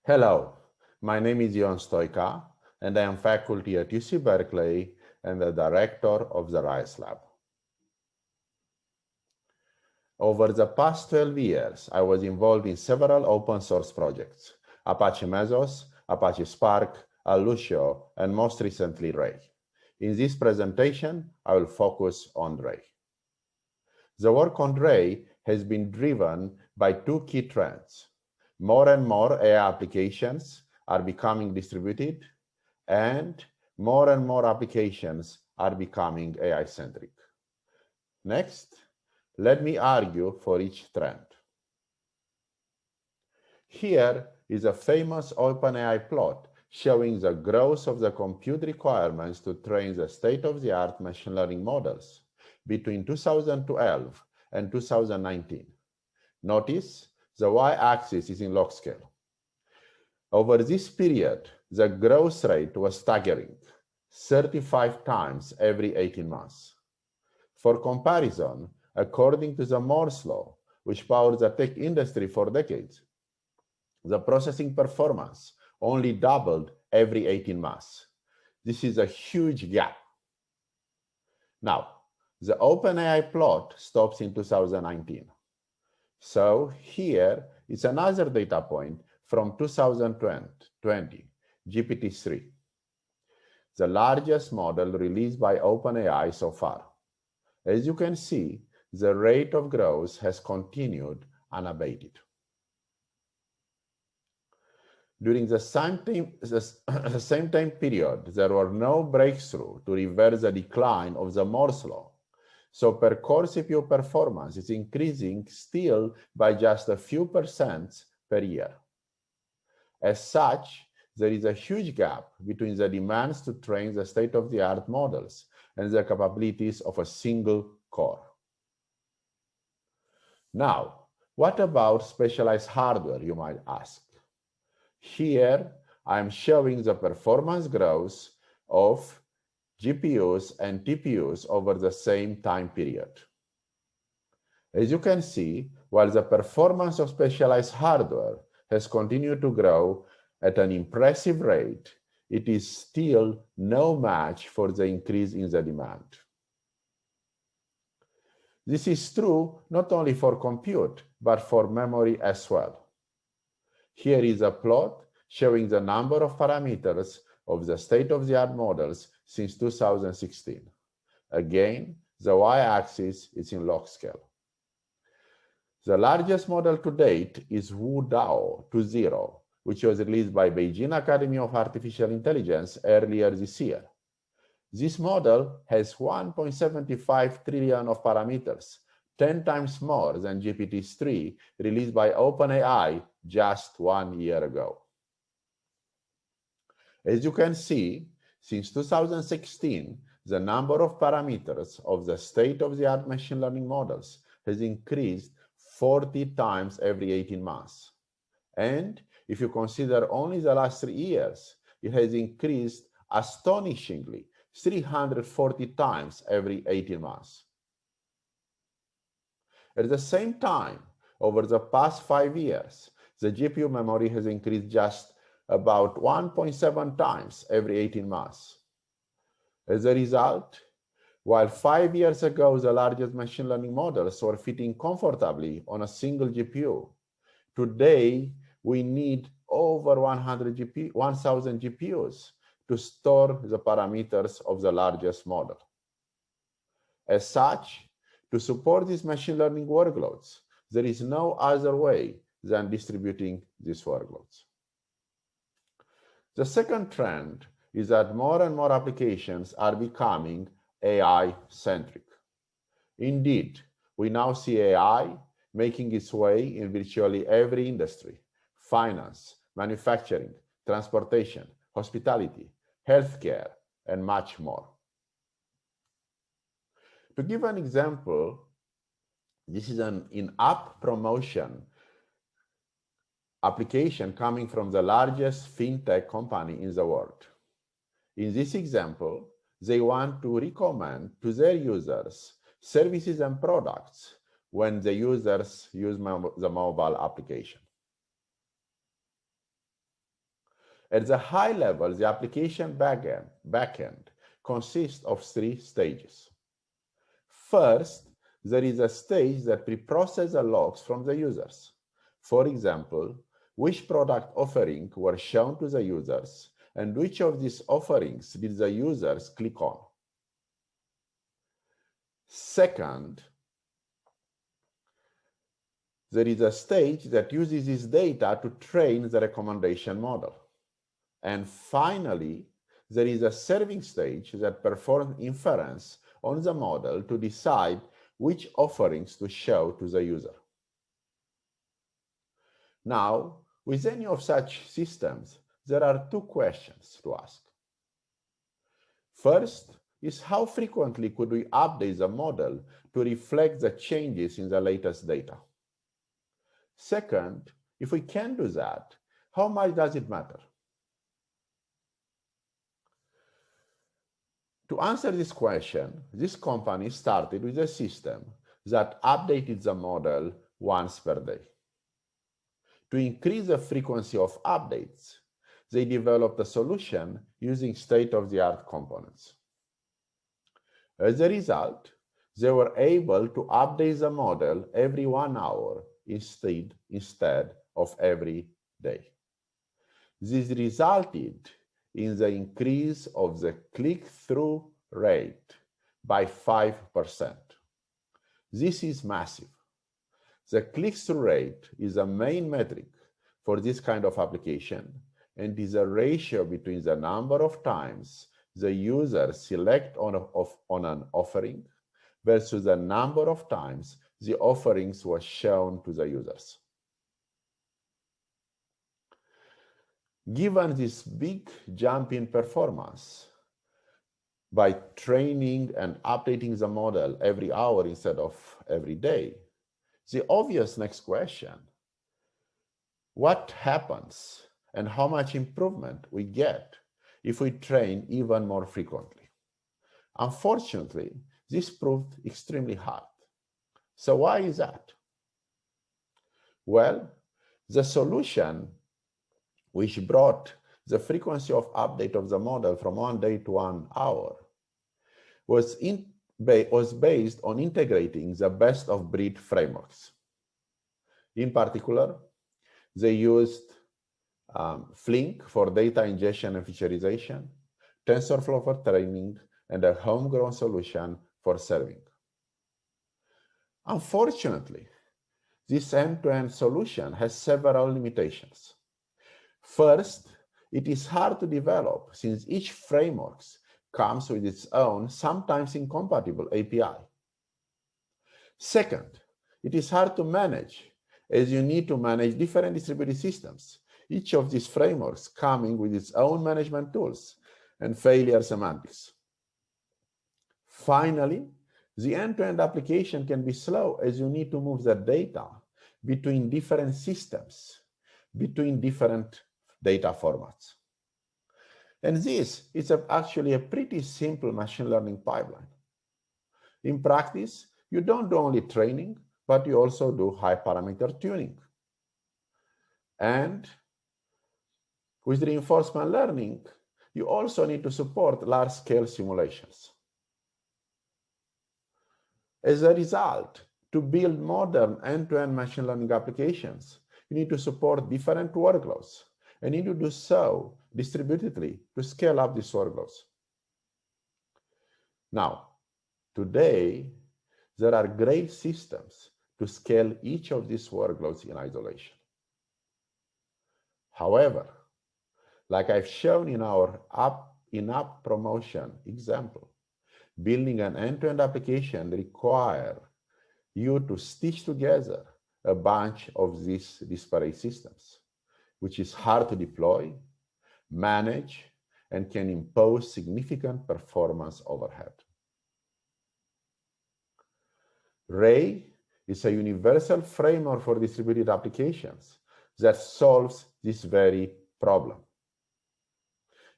Hello, my name is Stoica, and I am faculty at UC Berkeley and the director of the RISE Lab. Over the past 12 years, I was involved in several open source projects, Apache Mesos, Apache Spark, Lucio, and most recently Ray. In this presentation, I will focus on Ray. The work on Ray has been driven by two key trends. More and more AI applications are becoming distributed, and more applications are becoming AI-centric. Next, let me argue for each trend. Here is a famous OpenAI plot showing the growth of the compute requirements to train the state-of-the-art machine learning models between 2012 and 2019. Notice the y-axis is in log scale. Over this period, the growth rate was staggering, 35 times every 18 months. For comparison, according to the Moore's law, which powers the tech industry for decades, the processing performance only doubled every 18 months. This is a huge gap. Now, the OpenAI plot stops in 2019. So here is another data point from 2020, GPT-3, the largest model released by OpenAI so far. As you can see, the rate of growth has continued unabated. During the same time period, there were no breakthroughs to reverse the decline of the Moore's law. So per core CPU performance is increasing still by just a few % per year. As such, there is a huge gap between the demands to train the state-of-the-art models and the capabilities of a single core. Now, what about specialized hardware, you might ask? Here, I'm showing the performance growth of GPUs and TPUs over the same time period. As you can see, while the performance of specialized hardware has continued to grow at an impressive rate, it is still no match for the increase in the demand. This is true not only for compute, but for memory as well. Here is a plot showing the number of parameters of the state-of-the-art models since 2016. Again, the y-axis is in log scale. The largest model to date is WuDao 2.0, which was released by Beijing Academy of Artificial Intelligence earlier this year. This model has 1.75 trillion of parameters, 10 times more than GPT-3 released by OpenAI just 1 year ago. As you can see, since 2016, the number of parameters of the state-of-the-art machine learning models has increased 40 times every 18 months. And if you consider only the last 3 years, it has increased astonishingly 340 times every 18 months. At the same time, over the past 5 years, the GPU memory has increased just about 1.7 times every 18 months. As a result, while 5 years ago the largest machine learning models were fitting comfortably on a single GPU, today we need over 1,000 GPUs to store the parameters of the largest model. As such, to support these machine learning workloads, there is no other way than distributing these workloads. The second trend is that more and more applications are becoming AI-centric. Indeed, we now see AI making its way in virtually every industry: finance, manufacturing, transportation, hospitality, healthcare, and much more. To give an example, this is an in-app promotion application coming from the largest fintech company in the world. In this example, they want to recommend to their users services and products when the users use the mobile application. At the high level, the application backend consists of 3 stages. First, there is a stage that preprocesses the logs from the users. For example, which product offering were shown to the users and which of these offerings did the users click on. Second, there is a stage that uses this data to train the recommendation model. And finally, there is a serving stage that performs inference on the model to decide which offerings to show to the user. Now, with any of such systems, there are 2 questions to ask. First is how frequently could we update the model to reflect the changes in the latest data? Second, if we can do that, how much does it matter? To answer this question, this company started with a system that updated the model once per day. To increase the frequency of updates, they developed a solution using state-of-the-art components. As a result, they were able to update the model every 1 hour instead of every day. This resulted in the increase of the click-through rate by 5%. This is massive. The click-through rate is a main metric for this kind of application and is a ratio between the number of times the user selects on an offering versus the number of times the offerings were shown to the users. Given this big jump in performance, by training and updating the model every hour instead of every day, the obvious next question, what happens and how much improvement we get if we train even more frequently? Unfortunately, this proved extremely hard. So why is that? Well, the solution which brought the frequency of update of the model from 1 day to 1 hour was based on integrating the best of breed frameworks. In particular, they used Flink for data ingestion and featureization, TensorFlow for training, and a homegrown solution for serving. Unfortunately, this end-to-end solution has several limitations. First, it is hard to develop since each framework comes with its own, sometimes incompatible API. Second, it is hard to manage as you need to manage different distributed systems, each of these frameworks coming with its own management tools and failure semantics. Finally, the end-to-end application can be slow as you need to move the data between different systems, between different data formats. And this is actually a pretty simple machine learning pipeline. In practice, you don't do only training, but you also do high parameter tuning. And with reinforcement learning, you also need to support large-scale simulations. As a result, to build modern end-to-end machine learning applications, you need to support different workloads and need to do so distributedly to scale up these workloads. Now, today, there are great systems to scale each of these workloads in isolation. However, like I've shown in our in-app promotion example, building an end-to-end application requires you to stitch together a bunch of these disparate systems, which is hard to deploy, manage, and can impose significant performance overhead. Ray is a universal framework for distributed applications that solves this very problem.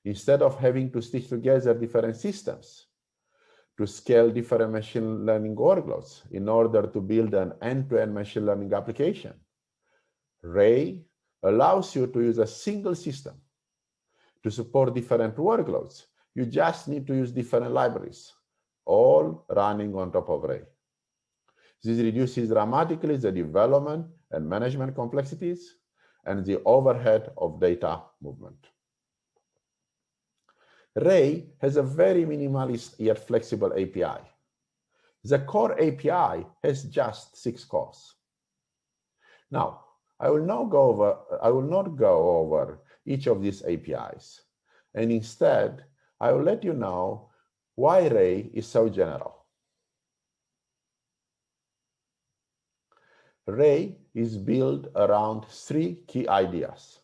Instead of having to stitch together different systems to scale different machine learning workloads in order to build an end-to-end machine learning application, Ray allows you to use a single system to support different workloads, you just need to use different libraries, all running on top of Ray. This reduces dramatically the development and management complexities and the overhead of data movement. Ray has a very minimalist yet flexible API. The core API has just 6 calls. Now, I will not go over each of these APIs, and instead, I will let you know why Ray is so general. Ray is built around 3 key ideas.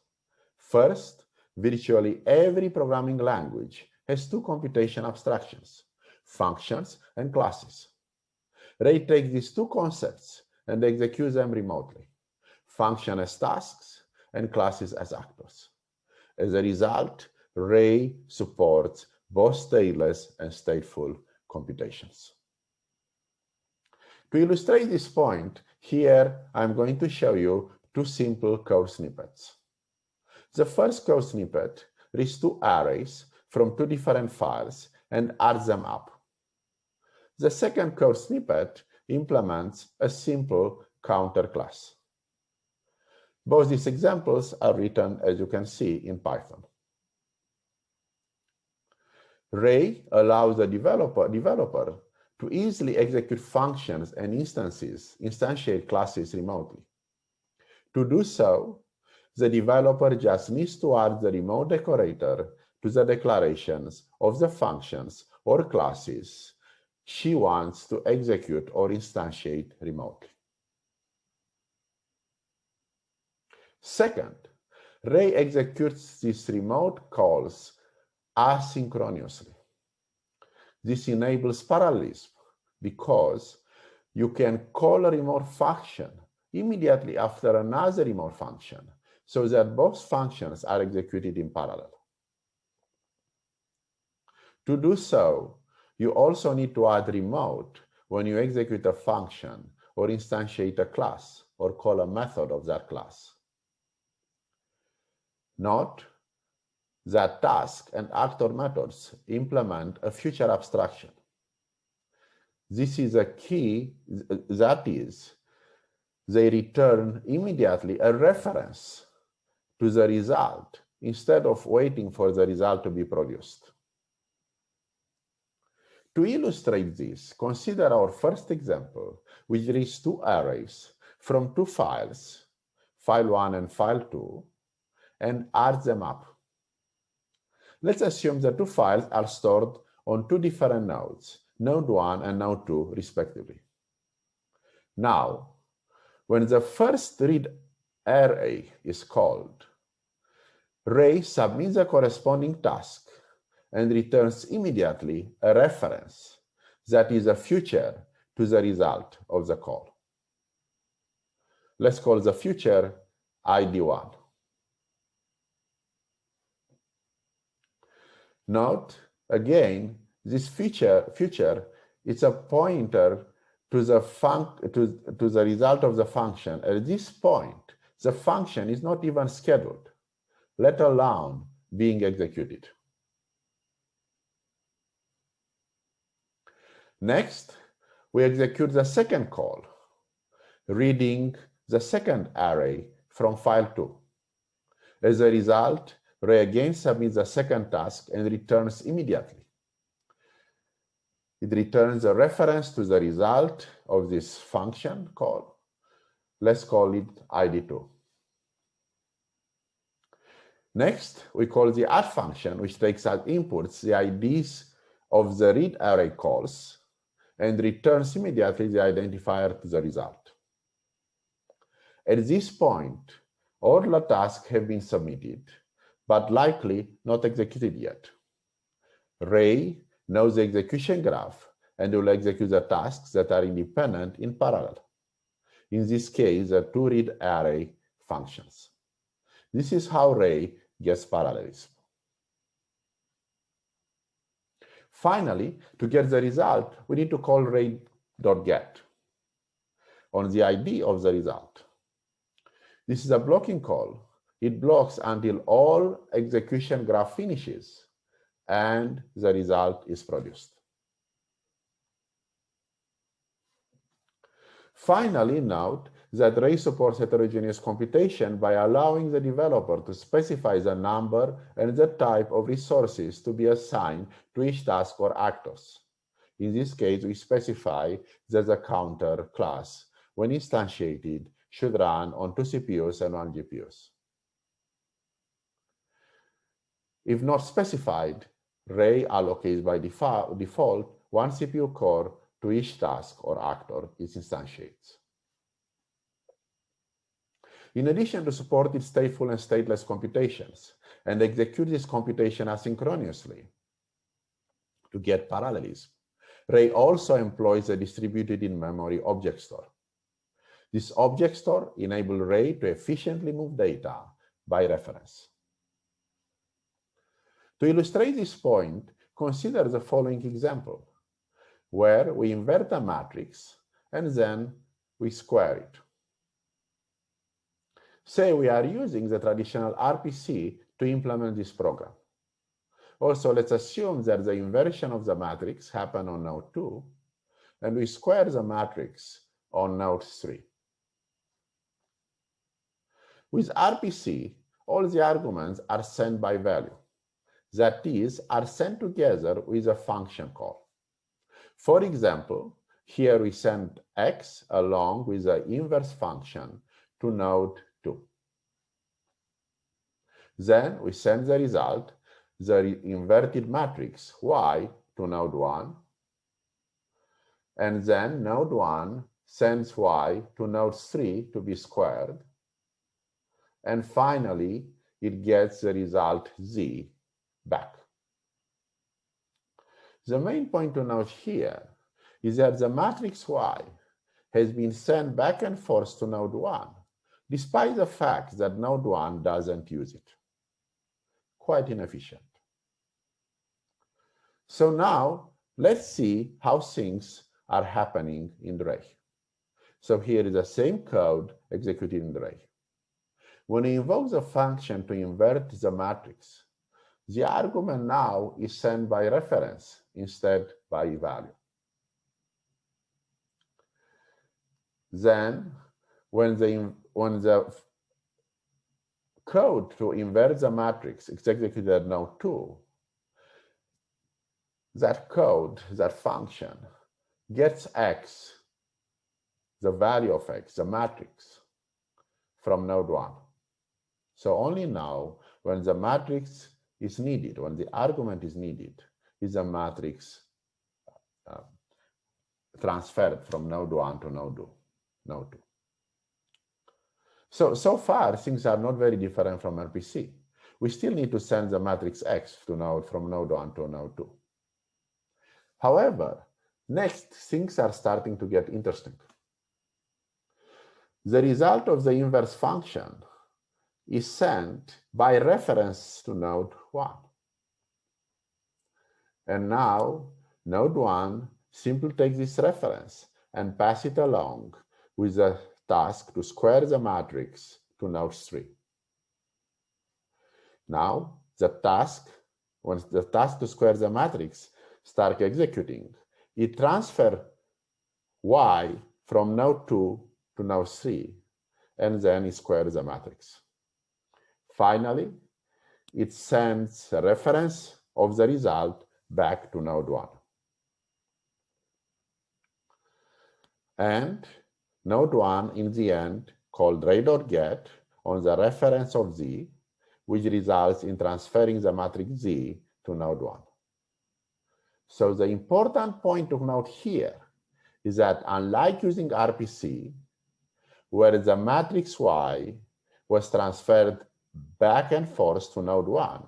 First, virtually every programming language has 2 computation abstractions, functions and classes. Ray takes these 2 concepts and executes them remotely, function as tasks and classes as actors. As a result, Ray supports both stateless and stateful computations. To illustrate this point, here I'm going to show you 2 simple code snippets. The first code snippet reads 2 arrays from 2 different files and adds them up. The second code snippet implements a simple counter class. Both these examples are written, as you can see, in Python. Ray allows the developer to easily execute functions and instantiate classes remotely. To do so, the developer just needs to add the remote decorator to the declarations of the functions or classes she wants to execute or instantiate remotely. Second, Ray executes these remote calls asynchronously. This enables parallelism because you can call a remote function immediately after another remote function so that both functions are executed in parallel. To do so, you also need to add remote when you execute a function or instantiate a class or call a method of that class. Note that task and actor methods implement a future abstraction. This is a key, that is, they return immediately a reference to the result instead of waiting for the result to be produced. To illustrate this, consider our first example, which reads 2 arrays from 2 files, file 1 and file 2, and adds them up. Let's assume the 2 files are stored on 2 different nodes, node 1 and node 2, respectively. Now, when the first read array is called, Ray submits the corresponding task and returns immediately a reference that is a future to the result of the call. Let's call the future ID1. Note, again, this future is a pointer to the result of the function. At this point, the function is not even scheduled, let alone being executed. Next, we execute the second call, reading the second array from file 2. As a result, Ray again submits the second task and returns immediately. It returns a reference to the result of this function call. Let's call it ID2. Next, we call the add function, which takes as inputs the IDs of the read array calls and returns immediately the identifier to the result. At this point, all the tasks have been submitted, but likely not executed yet. Ray knows the execution graph and will execute the tasks that are independent in parallel. In this case, the 2 read array functions. This is how Ray gets parallelism. Finally, to get the result, we need to call ray.get on the ID of the result. This is a blocking call it blocks until all execution graph finishes and the result is produced. Finally, note that Ray supports heterogeneous computation by allowing the developer to specify the number and the type of resources to be assigned to each task or actors. In this case, we specify that the counter class, when instantiated, should run on 2 CPUs and 1 GPUs. If not specified, Ray allocates by default 1 CPU core to each task or actor it instantiates. In addition to supporting stateful and stateless computations, and execute this computation asynchronously to get parallelism, Ray also employs a distributed in-memory object store. This object store enables Ray to efficiently move data by reference. To illustrate this point, consider the following example, where we invert a matrix and then we square it. Say we are using the traditional RPC to implement this program. Also, let's assume that the inversion of the matrix happened on node 2, and we square the matrix on node 3. With RPC, all the arguments are sent by value. That is, are sent together with a function call. For example, here we send x along with the inverse function to node 2. Then we send the result, the inverted matrix y, to node 1. And then node 1 sends y to node 3 to be squared. And finally, it gets the result z back. The main point to note here is that the matrix y has been sent back and forth to node 1, despite the fact that node 1 doesn't use it. Quite inefficient. So now, let's see how things are happening in Ray. So here is the same code executed in Ray. When we invoke the function to invert the matrix, the argument now is sent by reference instead by value. Then, when the code to invert the matrix is executed at node 2, that code, that function, gets x, the value of x, the matrix, from node 1. So only now, when the matrix is needed, when the argument is needed, is the matrix transferred from node 1 to node 2. So far, things are not very different from RPC. We still need to send the matrix X to from node 1 to node 2. However, next, things are starting to get interesting. The result of the inverse function is sent by reference to node 1. And now, node 1 simply takes this reference and pass it along with the task to square the matrix to node 3. Now, once the task to square the matrix starts executing, it transfers y from node 2 to node 3, and then it squares the matrix. Finally, it sends a reference of the result back to node 1. And node 1, in the end, called ray.get on the reference of z, which results in transferring the matrix z to node 1. So the important point to note here is that unlike using RPC, where the matrix y was transferred back and forth to node 1,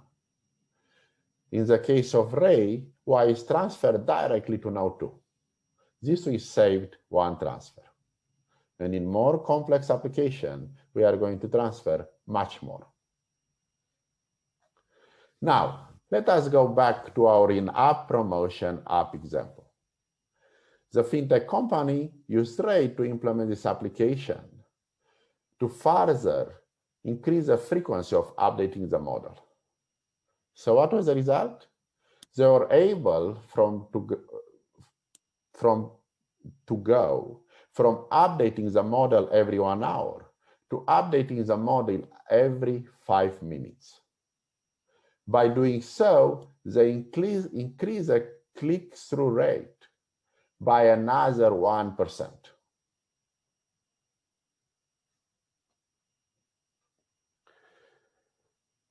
in the case of Ray, y is transferred directly to node 2. This we saved one transfer. And in more complex application, we are going to transfer much more. Now, let us go back to our in-app promotion app example. The fintech company used Ray to implement this application to further increase the frequency of updating the model. So what was the result? They were able to go from updating the model every 1 hour to updating the model every 5 minutes. By doing so, they increase the click-through rate by another 1%.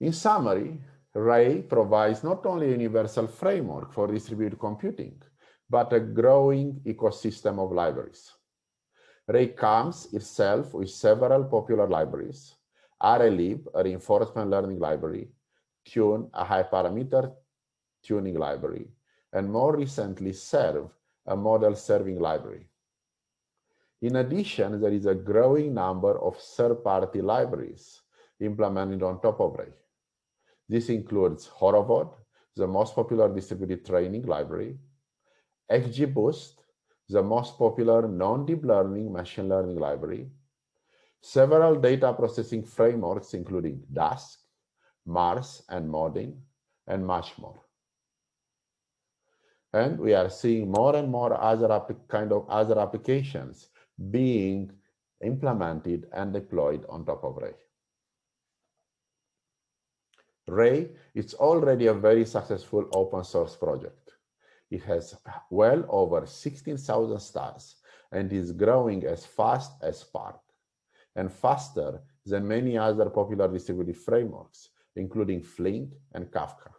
In summary, Ray provides not only a universal framework for distributed computing, but a growing ecosystem of libraries. Ray comes itself with several popular libraries: RLib, a reinforcement learning library, Tune, a high-parameter tuning library, and more recently, Serve, a model serving library. In addition, there is a growing number of third-party libraries implemented on top of Ray. This includes Horovod, the most popular distributed training library, XGBoost, the most popular non-deep learning machine learning library, several data processing frameworks including Dask, Mars, and Modin, and much more. And we are seeing more and more other applications being implemented and deployed on top of Ray. Ray is already a very successful open source project. It has well over 16,000 stars and is growing as fast as Spark and faster than many other popular distributed frameworks, including Flink and Kafka.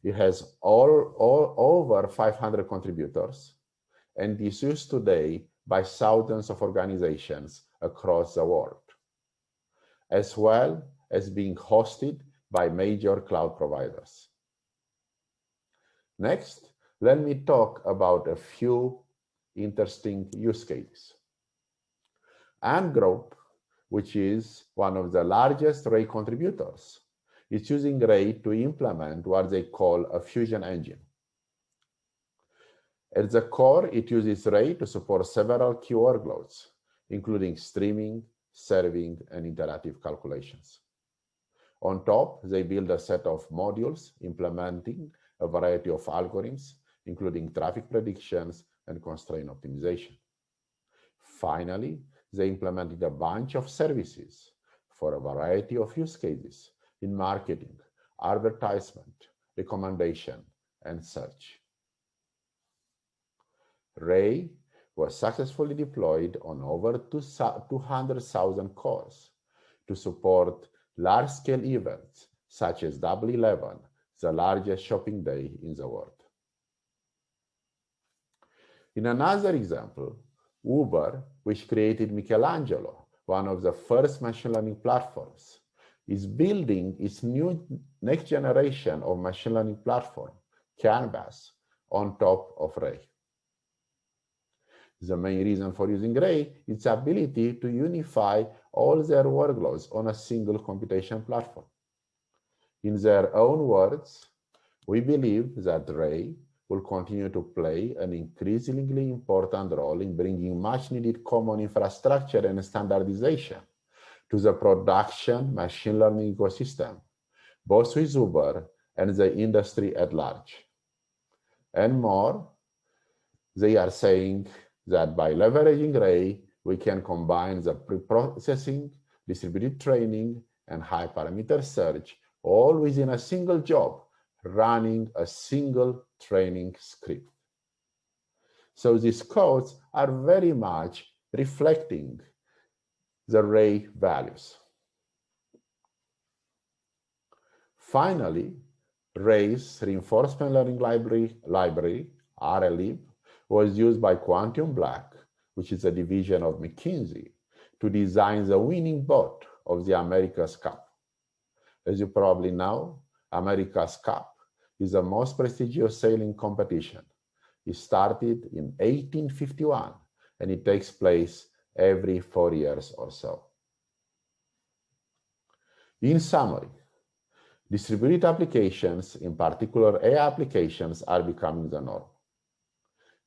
It has over 500 contributors and is used today by thousands of organizations across the world, as well as being hosted by major cloud providers. Next, let me talk about a few interesting use cases. Ant Group, which is one of the largest Ray contributors, is using Ray to implement what they call a fusion engine. At the core, it uses Ray to support several key workloads, including streaming, serving, and interactive calculations. On top, they build a set of modules implementing a variety of algorithms, including traffic predictions and constraint optimization. Finally, they implemented a bunch of services for a variety of use cases in marketing, advertisement, recommendation, and search. Ray was successfully deployed on over 200,000 cores to support large-scale events such as Double 11, the largest shopping day in the world. In another example, Uber, which created Michelangelo, one of the first machine learning platforms, is building its next generation of machine learning platform, Canvas, on top of Ray. The main reason for using Ray is its ability to unify all their workloads on a single computation platform. In their own words, we believe that Ray will continue to play an increasingly important role in bringing much-needed common infrastructure and standardization to the production machine learning ecosystem, both with Uber and the industry at large. And more, they are saying that by leveraging Ray, we can combine the pre-processing, distributed training, and high-parameter search all within a single job, running a single training script. So these codes are very much reflecting the Ray values. Finally, Ray's reinforcement learning library, RLib, was used by Quantum Black, which is a division of McKinsey, to design the winning boat of the America's Cup. As you probably know, America's Cup is the most prestigious sailing competition. It started in 1851, and it takes place every 4 years or so. In summary, distributed applications, in particular AI applications, are becoming the norm.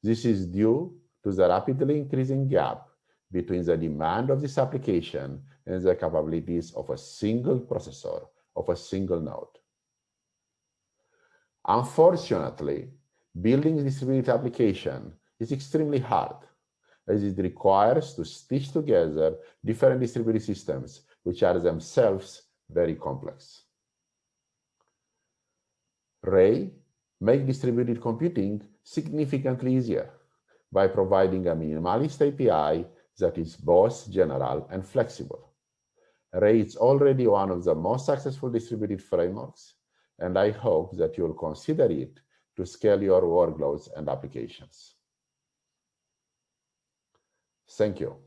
This is due to the rapidly increasing gap between the demand of this application and the capabilities of a single processor, of a single node. Unfortunately, building distributed application is extremely hard, as it requires to stitch together different distributed systems, which are themselves very complex. Ray makes distributed computing significantly easier by providing a minimalist API that is both general and flexible. Ray is already one of the most successful distributed frameworks, and I hope that you'll consider it to scale your workloads and applications. Thank you.